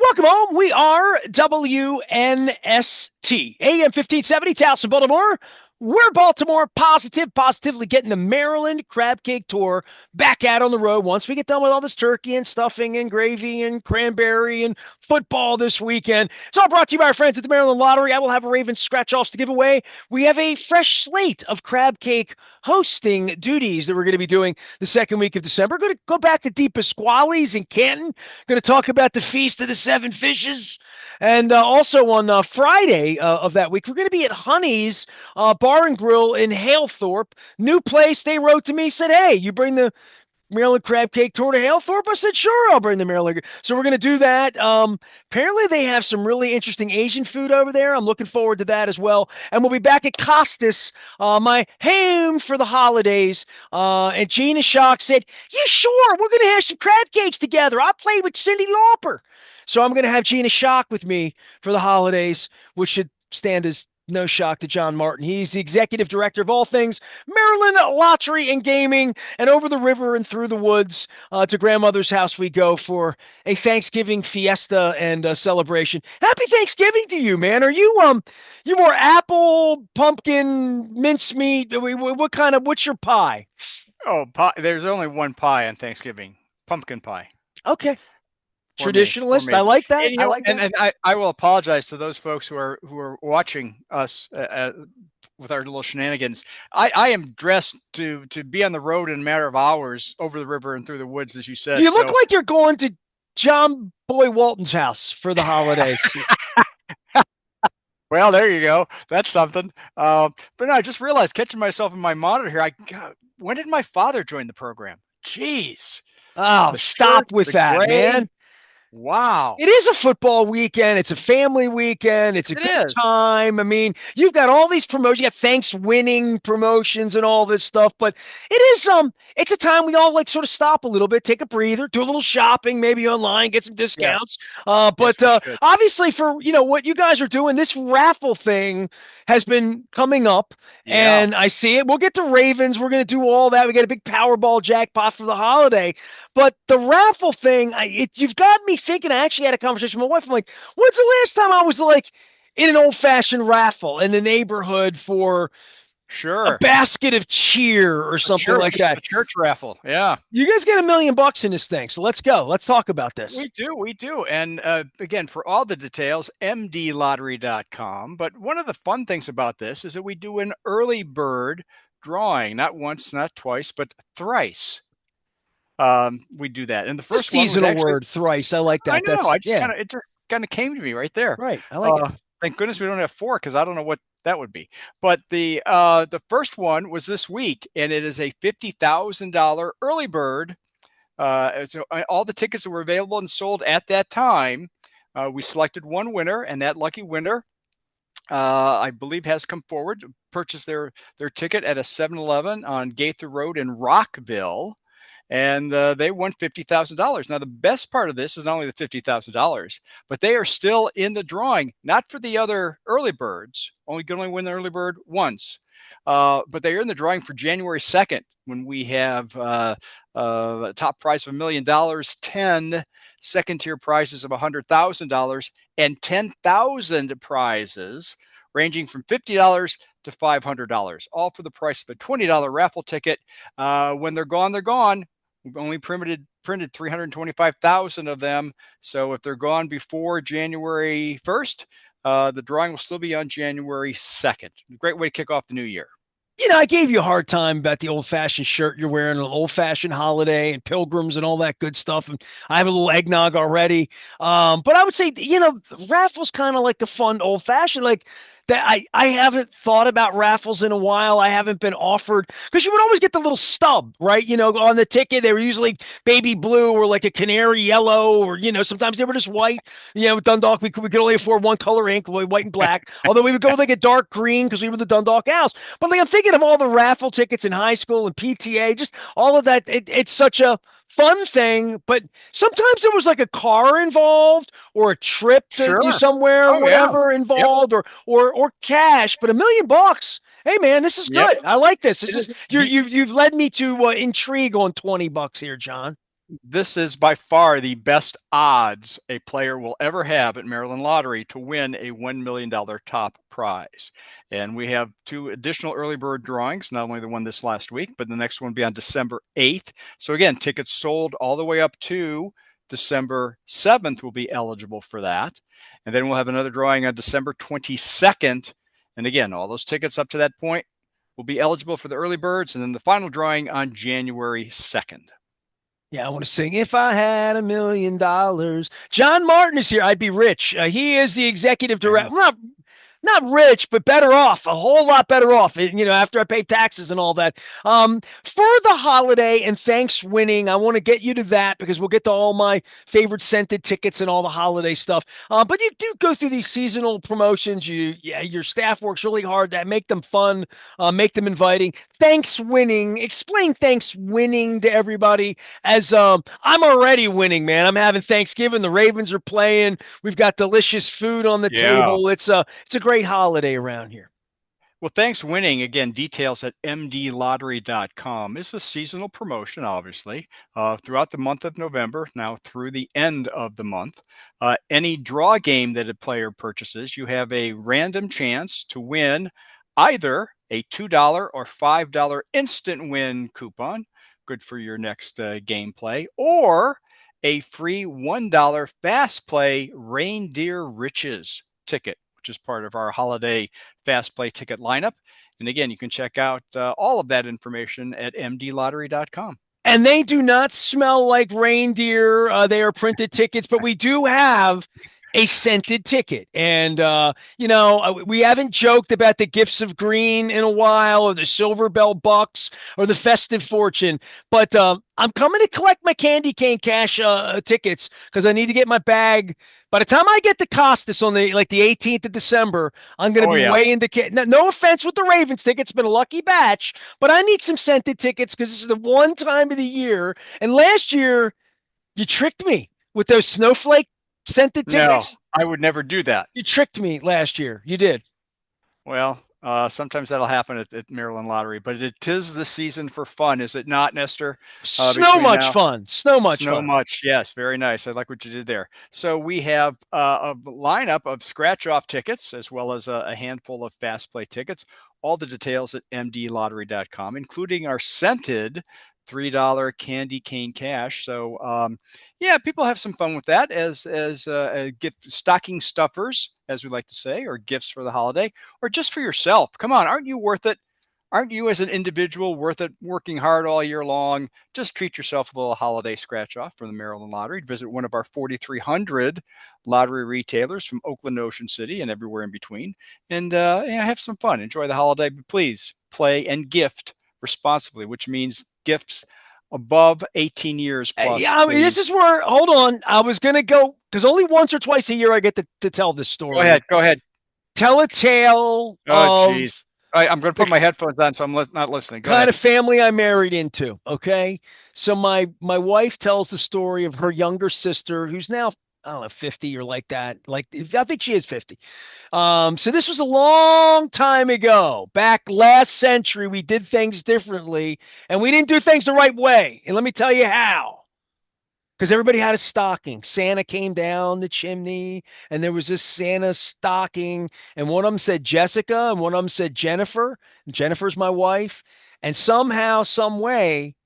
Welcome home. We are WNST, AM 1570, Towson, Baltimore. We're Baltimore positively getting the Maryland Crab Cake Tour back out on the road once we get done with all this turkey and stuffing and gravy and cranberry and football this weekend. It's all brought to you by our friends at the Maryland Lottery. I will have a Ravens scratch-offs to give away. We have a fresh slate of crab cake hosting duties that we're going to be doing the second week of December. We're going to go back to Deep Pasquale's in Canton. Going to talk about the Feast of the Seven Fishes. And also on Friday of that week, we're going to be at Honey's Bar and Grill in Halethorpe. New place. They wrote to me, said, hey, you bring the Maryland Crab Cake Tour to Halethorpe? I said, sure, I'll bring the Maryland. So we're going to do that. Apparently, they have some really interesting Asian food over there. I'm looking forward to that as well. And we'll be back at Costas, my home for the holidays. And Gina Shock said, yeah, sure, we're going to have some crab cakes together. I played with Cyndi Lauper. So I'm going to have Gina Shock with me for the holidays, which should stand as no shock to John Martin. He's the executive director of all things Maryland Lottery and Gaming. And over the river and through the woods to grandmother's house we go for a Thanksgiving fiesta and celebration. Happy Thanksgiving to you, man. Are you more apple, pumpkin, mincemeat? What's your pie? Oh, pie. There's only one pie on Thanksgiving. Pumpkin pie. Okay. For Traditionalist. me. I like that. And, I like that. And I will apologize to those folks who are watching us with our little shenanigans. I am dressed to be on the road in a matter of hours over the river and through the woods, as you said. You look like you're going to John Boy Walton's house for the holidays. Well, there you go. That's something. But no, I just realized, catching myself in my monitor here, when did my father join the program? Jeez. Oh, stop with that, man. Wow. It is a football weekend. It's a family weekend. It's a good time. I mean, you've got all these promotions. You got Thankswinning promotions and all this stuff, but it is it's a time we all like sort of stop a little bit, take a breather, do a little shopping, maybe online, get some discounts. But obviously for, what you guys are doing, this raffle thing has been coming up and I see it. We'll get to Ravens. We're going to do all that. We get a big Powerball jackpot for the holiday, but the raffle thing, you've got me thinking. I actually had a conversation with my wife. I'm like, when's the last time I was like in an old-fashioned raffle in the neighborhood for a basket of cheer or something like that? A church raffle. Yeah. You guys get $1 million in this thing. So let's go. Let's talk about this. We do. And again, for all the details, mdlottery.com. But one of the fun things about this is that we do an early bird drawing, not once, not twice, but thrice. We do that, and the first seasonal word, thrice. I like that. I know. It just kind of came to me right there. Right. I like it. Thank goodness we don't have 4 because I don't know what that would be. But the first one was this week, and it is a $50,000 early bird. So all the tickets that were available and sold at that time, we selected one winner, and that lucky winner, I believe, has come forward to purchase their ticket at a 7-Eleven on Gaither Road in Rockville. And they won $50,000. Now, the best part of this is not only the $50,000, but they are still in the drawing, not for the other early birds. Can only win the early bird once. But they are in the drawing for January 2nd, when we have a top prize of $1 million, 10 second-tier prizes of $100,000, and 10,000 prizes ranging from $50 to $500, all for the price of a $20 raffle ticket. When they're gone, they're gone. We've only printed 325,000 of them. So if they're gone before January 1st, the drawing will still be on January 2nd. Great way to kick off the new year. I gave you a hard time about the old-fashioned shirt you're wearing, an old-fashioned holiday and pilgrims and all that good stuff. And I have a little eggnog already. But I would say, raffles kind of like a fun old-fashioned, like that. I haven't thought about raffles in a while. I haven't been offered, because you would always get the little stub, right? On the ticket, they were usually baby blue or like a canary yellow, or, sometimes they were just white. Dundalk, we could only afford one color ink, white and black. Although we would go with like a dark green because we were the Dundalk Owls. But like, I'm thinking of all the raffle tickets in high school and PTA, just all of that. It's such a fun thing, but sometimes there was like a car involved or a trip to somewhere, involved, or cash. But $1 million, hey man, this is good. I like this. You've led me to intrigue on $20 here, John. This is by far the best odds a player will ever have at Maryland Lottery to win a $1 million top prize. And we have 2 additional early bird drawings, not only the one this last week, but the next one will be on December 8th. So again, tickets sold all the way up to December 7th will be eligible for that. And then we'll have another drawing on December 22nd. And again, all those tickets up to that point will be eligible for the early birds. And then the final drawing on January 2nd. Yeah, I want to sing If I Had $1 Million. John Martin is here. I'd be rich. He is the executive director. Not rich, but better off, a whole lot better off, after I pay taxes and all that. For the holiday and Thankswinning, I want to get you to that because we'll get to all my favorite scented tickets and all the holiday stuff. But you do go through these seasonal promotions. Your staff works really hard to make them fun, make them inviting. Thankswinning, explain Thankswinning to everybody as I'm already winning, man. I'm having Thanksgiving. The Ravens are playing. We've got delicious food on the Yeah. table. It's a great holiday around here. Well, Thankswinning, again, details at mdlottery.com. It's a seasonal promotion, obviously, throughout the month of November, now through the end of the month. Any draw game that a player purchases, you have a random chance to win either a $2 or $5 instant win coupon, good for your next gameplay, or a free $1 fast play reindeer riches ticket, which is part of our holiday fast play ticket lineup. And again, you can check out all of that information at mdlottery.com. And they do not smell like reindeer. They are printed tickets, but we do have a scented ticket. And, we haven't joked about the gifts of green in a while or the silver bell bucks or the festive fortune. But I'm coming to collect my candy cane cash tickets because I need to get my bag. By the time I get to Costas on the 18th of December, I'm going to Oh, be yeah. way into no offense with the Ravens tickets, been a lucky batch, but I need some scented tickets because this is the one time of the year. And last year, you tricked me with those snowflake scented No, tickets. I would never do that. You tricked me last year. You did. Well, sometimes that'll happen at Maryland Lottery, but it is the season for fun, is it not, Nestor? So Between much now fun. So much Snow fun. much. Yes, very nice. I like what you did there. So we have a lineup of scratch off tickets as well as a handful of fast play tickets. All the details at mdlottery.com, including our scented $3 candy cane cash. So yeah, people have some fun with that as a gift, stocking stuffers, as we like to say, or gifts for the holiday, or just for yourself. Come on, aren't you worth it? Aren't you as an individual worth it, working hard all year long? Just treat yourself a little holiday scratch off from the Maryland Lottery. Visit one of our 4,300 lottery retailers from Oakland, Ocean City, and everywhere in between. And have some fun. Enjoy the holiday. But please play and gift responsibly, which means gifts above 18 years plus, Yeah, I mean, this please. is where, hold on. I was going to go, because only once or twice a year I get to tell this Go story. ahead. Go ahead. Tell a tale Oh, geez. of I'm going to the put my headphones on, so I'm not listening. Go kind ahead. of family I married into. Okay. So my wife tells the story of her younger sister, who's now, I don't know, 50 or like that. Like, I think she is 50. So this was a long time ago. Back last century, we did things differently and we didn't do things the right way. And let me tell you how. Because everybody had a stocking. Santa came down the chimney, and there was this Santa stocking, and one of them said Jessica, and one of them said Jennifer. And Jennifer's my wife. And somehow, some way,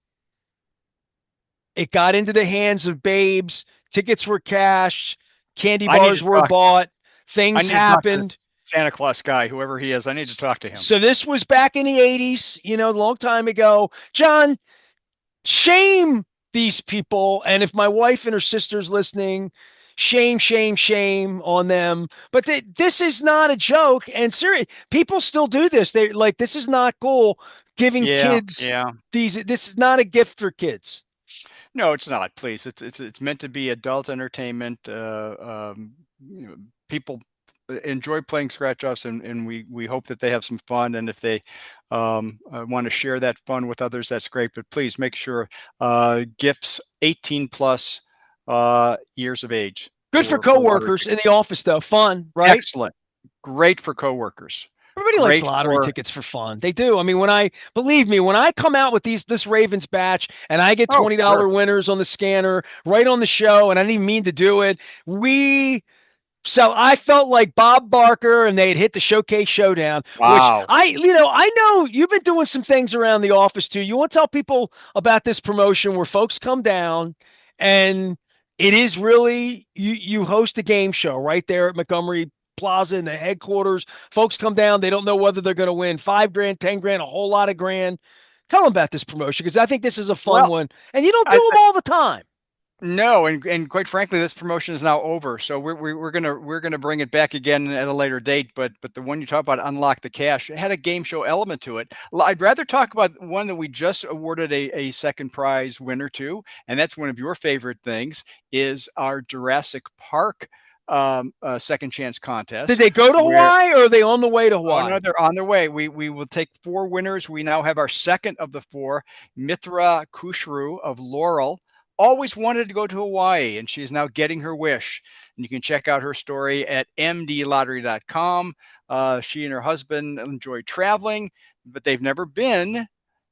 it got into the hands of babes. Tickets were cashed, candy I need to bars were talk. bought, I things need to talk to happened. Santa Claus guy, whoever he is. I need to talk to him. So this was back in the 80s, a long time ago. John, shame these people. And if my wife and her sister's listening, shame, shame, shame on them. But this is not a joke. And serious, people still do this. They like this is not cool. Giving Yeah, kids yeah. these. This is not a gift for kids. No, it's not. Please, it's meant to be adult entertainment. People enjoy playing scratch offs, and we hope that they have some fun. And if they want to share that fun with others, that's great. But please make sure gifts 18 plus years of age Good for for lottery coworkers in tickets. the office, though. Fun, right? Excellent, great for coworkers. Everybody likes Great lottery for, tickets for fun. They do. I mean, believe me, when I come out with this Ravens batch and I get oh, $20 sure. winners on the scanner right on the show, and I didn't even mean to do it, we so I felt like Bob Barker and they had hit the Showcase Showdown, which Wow. I know you've been doing some things around the office too. You want to tell people about this promotion where folks come down and it is really you host a game show right there at Montgomery Plaza in the headquarters. Folks come down, they don't know whether they're going to win 5 grand, 10 grand, a whole lot of grand. Tell them about this promotion because I think this is a fun Well, one, and you don't do I, them all the time. no, and quite frankly, this promotion is now over. So we're gonna bring it back again at a later date. But the one you talk about, Unlock the Cash, it had a game show element to it. I'd rather talk about one that we just awarded a second prize winner to, and that's one of your favorite things, is our Jurassic Park second chance Did contest, they go to where Hawaii or are they on the way to oh no, Hawaii? they're on their way. We will take 4 winners. We now have our second of the 4, Mithra Kushru of Laurel. Always wanted to go to Hawaii, and she is now getting her wish. And you can check out her story at mdlottery.com. She and her husband enjoy traveling, but they've never been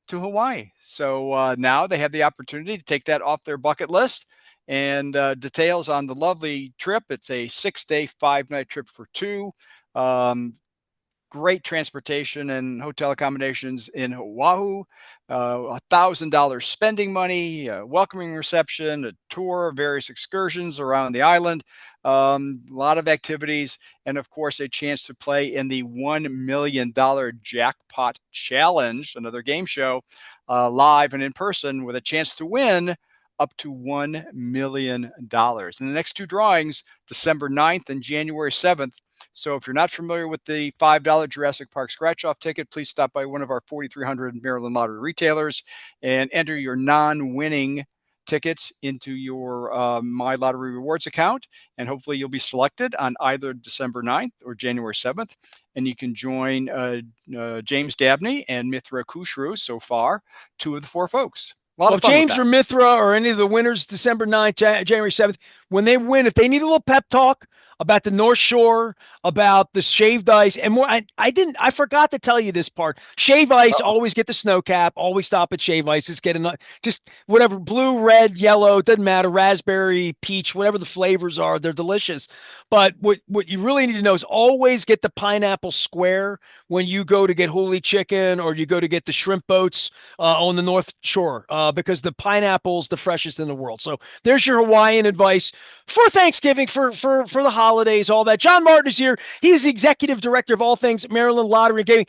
to Hawaii. So now they have the opportunity to take that off their bucket list. And details on the lovely trip. It's a 6-day, 5-night trip for 2. Um, Great transportation and hotel accommodations in Oahu, $1,000 spending money, a welcoming reception, a tour of various excursions around the island, a lot of activities, and of course, a chance to play in the $1 million jackpot challenge, another game show, live and in person with a chance to win up to $1 million. And the next 2 drawings, December 9th and January 7th. So if you're not familiar with the $5 Jurassic Park scratch-off ticket, please stop by one of our 4,300 Maryland Lottery retailers and enter your non-winning tickets into your My Lottery Rewards account, and hopefully you'll be selected on either December 9th or January 7th, and you can join James Dabney and Mithra Kushru so far, 2 of the 4 folks. A lot Well, of if fun with James that. or Mithra or any of the winners December 9th, January 7th, when they win, if they need a little pep talk about the North Shore, about the shaved ice, and more, I forgot to tell you this part. Shave ice, Uh-oh. always get the snow cap, always stop at shave ice. Just get just whatever, blue, red, yellow, doesn't matter, raspberry, peach, whatever the flavors are, they're delicious. But what you really need to know is always get the pineapple square when you go to get huli chicken or you go to get the shrimp boats on the North Shore because the pineapple's the freshest in the world. So there's your Hawaiian advice for Thanksgiving, for the holidays, all that. John Martin is here. He's the executive director of all things Maryland Lottery and Gaming.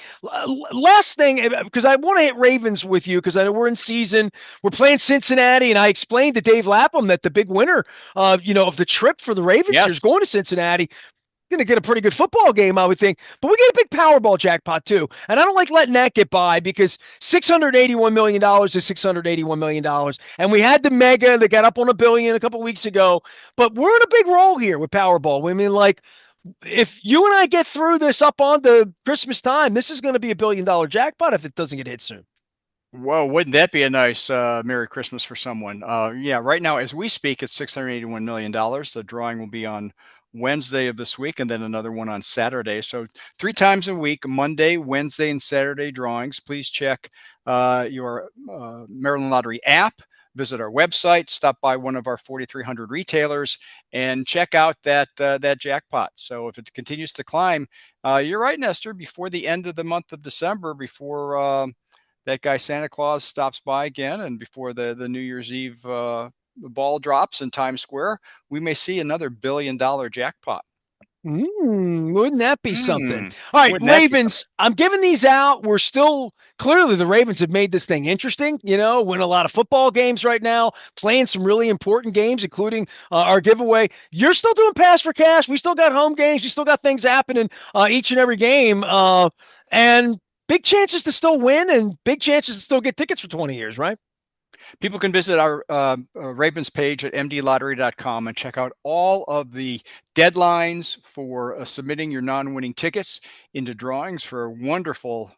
Last thing, because I want to hit Ravens with you because I know we're in season. We're playing Cincinnati, and I explained to Dave Lapham that the big winner, of the trip for the Ravens here is Yes. going to Cincinnati going to get a pretty good football game, I would think. But we get a big Powerball jackpot too, and I don't like letting that get by because $681 million is $681 million, and we had the mega that got up on $1 billion a couple weeks ago. But we're in a big role here with Powerball. I mean, like if you and I get through this up on the Christmas time, this is going to be $1 billion jackpot if it doesn't get hit soon. Whoa, wouldn't that be a nice Merry Christmas for someone? Yeah, right now, as we speak, it's $681 million. The drawing will be on Wednesday of this week and then another one on Saturday. So 3 times a week, Monday, Wednesday, and Saturday drawings. Please check your Maryland Lottery app, visit our website, stop by one of our 4,300 retailers, and check out that jackpot. So if it continues to climb, you're right, Nestor, before the end of the month of December, before that guy Santa Claus stops by again, and before the New Year's Eve ball drops in Times Square, we may see another $1 billion jackpot. Wouldn't that be something? Mm, All right, wouldn't that be something? Ravens. I'm giving these out. We're still clearly the Ravens have made this thing interesting. Win a lot of football games right now, playing some really important games, including our giveaway. You're still doing pass for cash. We still got home games. We still got things happening each and every game, and big chances to still win, and big chances to still get tickets for 20 years, right? People can visit our Ravens page at mdlottery.com and check out all of the deadlines for submitting your non-winning tickets into drawings for a wonderful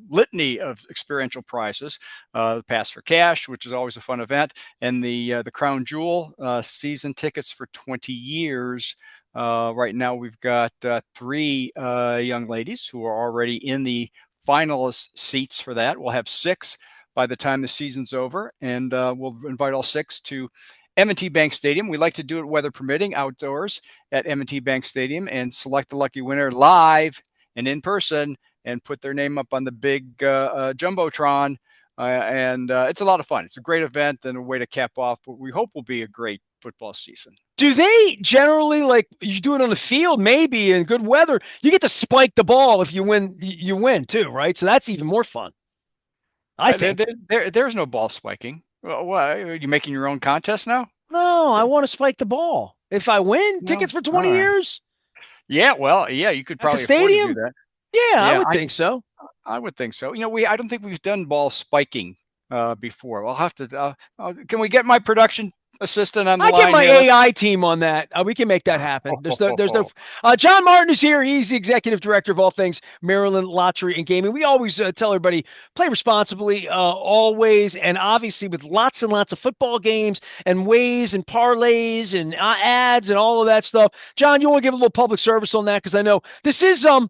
litany of experiential prizes. The Pass for Cash, which is always a fun event, and the Crown Jewel season tickets for 20 years Right now, we've got three young ladies who are already in the finalist seats for that. We'll have six by the time the season's over, and we'll invite all six to M&T Bank Stadium. We like to do it weather permitting outdoors at M&T Bank Stadium and select the lucky winner live and in person and put their name up on the big jumbotron. And it's a lot of fun. It's a great event and a way to cap off what we hope will be a great football season. Do they generally, like, you do it on the field, maybe in good weather, you get to spike the ball if you win, you win too, right? So that's even more fun, I think. There's no ball spiking. Well, what, are you making your own contest now? No, I want to spike the ball. If I win, No. tickets for All 20 right. years Yeah, well, yeah, you could at the probably afford to do stadium. that. Yeah, I Yeah, would think so. I would think so. I don't think we've done ball spiking before. We'll have to. Can we get my production assistant on the I get line my here? AI team on that. We can make that happen. There's no. John Martin is here. He's the executive director of all things Maryland Lottery and Gaming. We always tell everybody play responsibly, always, and obviously with lots and lots of football games and ways and parlays and ads and all of that stuff. John, you want to give a little public service on that because I know this is a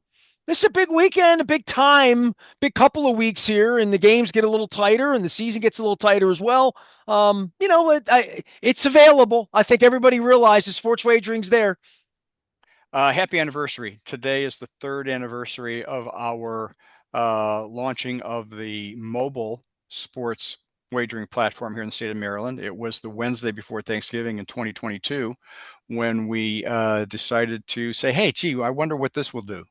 big weekend, a big time, big couple of weeks here, and the games get a little tighter, and the season gets a little tighter as well. It's available. I think everybody realizes sports wagering's there. Happy anniversary. Today is the third anniversary of our launching of the mobile sports wagering platform here in the state of Maryland. It was the Wednesday before Thanksgiving in 2022 when we decided to say, hey, gee, I wonder what this will do.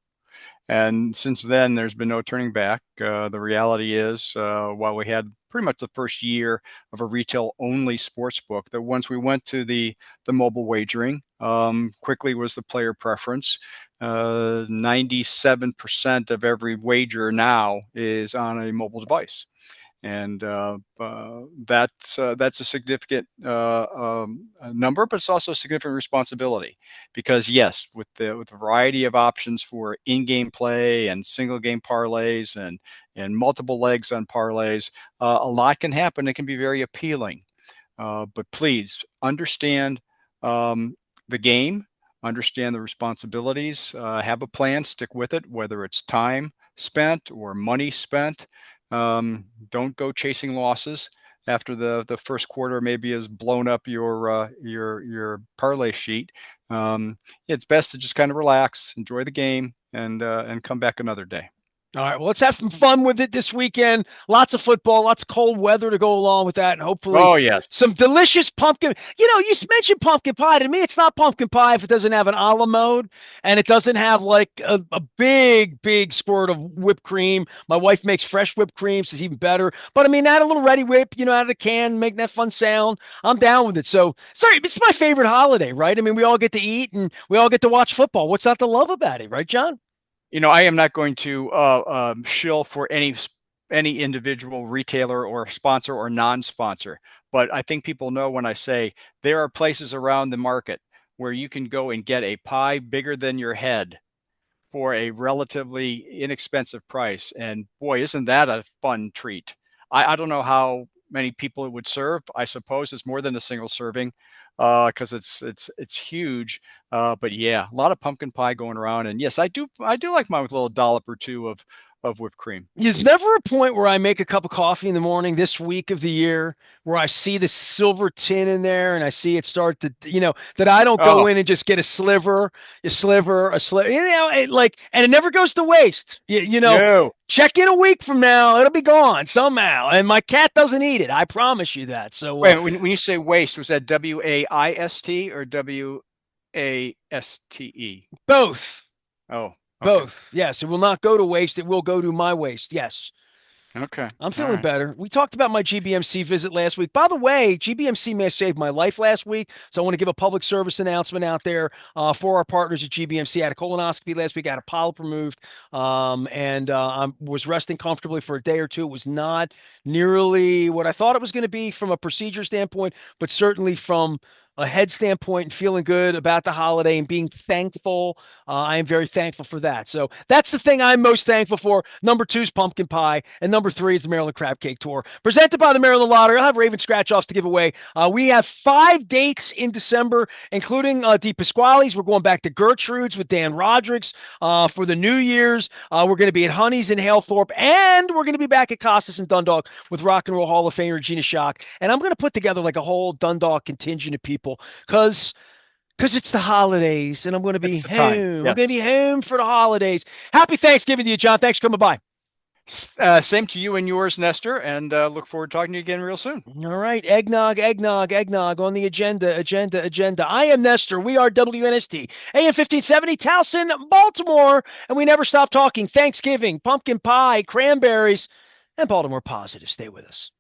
And since then, there's been no turning back. The reality is, while we had pretty much the first year of a retail-only sports book, that once we went to the mobile wagering, quickly was the player preference. 97% of every wager now is on a mobile device. And that's a significant number, but it's also a significant responsibility because yes, with the variety of options for in-game play and single game parlays and multiple legs on parlays, a lot can happen. It can be very appealing, but please understand the game, understand the responsibilities, have a plan, stick with it, whether it's time spent or money spent. Don't go chasing losses after the first quarter maybe has blown up your parlay sheet. It's best to just kind of relax, enjoy the game, and come back another day. All right, well, let's have some fun with it this weekend. Lots of football, lots of cold weather to go along with that, and hopefully Oh yes. some delicious pumpkin. You mentioned pumpkin pie. To me, it's not pumpkin pie if it doesn't have an a la mode and it doesn't have like a big, big squirt of whipped cream. My wife makes fresh whipped cream, so it's even better. But I mean, add a little ready whip, out of the can, make that fun sound. I'm down with it. So, sorry, it's my favorite holiday, right? I mean, we all get to eat and we all get to watch football. What's not to love about it, right, John? I am not going to shill for any individual retailer or sponsor or non-sponsor, but I think people know when I say there are places around the market where you can go and get a pie bigger than your head for a relatively inexpensive price. And boy, isn't that a fun treat? I don't know how many people it would serve. I suppose it's more than a single serving because it's huge. But yeah, a lot of pumpkin pie going around. And yes, I do like mine with a little dollop or two of whipped cream. There's never a point where I make a cup of coffee in the morning this week of the year where I see the silver tin in there and I see it start to, that I don't go Oh in and just get a sliver, and it never goes to waste. no. Check in a week from now, it'll be gone somehow. And my cat doesn't eat it. I promise you that. So, Wait, when you say waste, was that WAIST or WASTE? both. Oh, okay. Both. Yes, it will not go to waste. It will go to my waste. Yes. Okay. I'm All feeling right. better. We talked about my GBMC visit last week. By the way, GBMC may have saved my life last week, so I want to give a public service announcement out there for our partners at GBMC. I had a colonoscopy last week. I had a polyp removed, and I was resting comfortably for a day or two. It was not nearly what I thought it was going to be from a procedure standpoint, but certainly from a head standpoint and feeling good about the holiday and being thankful. I am very thankful for that. So that's the thing I'm most thankful for. Number 2 is pumpkin pie, and number 3 is the Maryland Crab Cake Tour, presented by the Maryland Lottery. I'll have Raven scratch offs to give away. We have 5 dates in December, including Di Pasquale's. We're going back to Gertrude's with Dan Rodrigues for the New Year's. We're going to be at Honey's in Halethorpe, and we're going to be back at Costas and Dundalk with Rock and Roll Hall of Famer Regina Shock. And I'm going to put together like a whole Dundalk contingent of people because it's the holidays and I'm going to be It's the time. home. I'm Yeah. going to be home for the holidays. Happy Thanksgiving to you, John. Thanks for coming by. Same to you and yours, Nestor, and look forward to talking to you again real soon. All right. Eggnog, eggnog, eggnog on the agenda. I am Nestor. We are WNST, AM 1570, Towson, Baltimore. And we never stop talking Thanksgiving, pumpkin pie, cranberries, and Baltimore positive. Stay with us.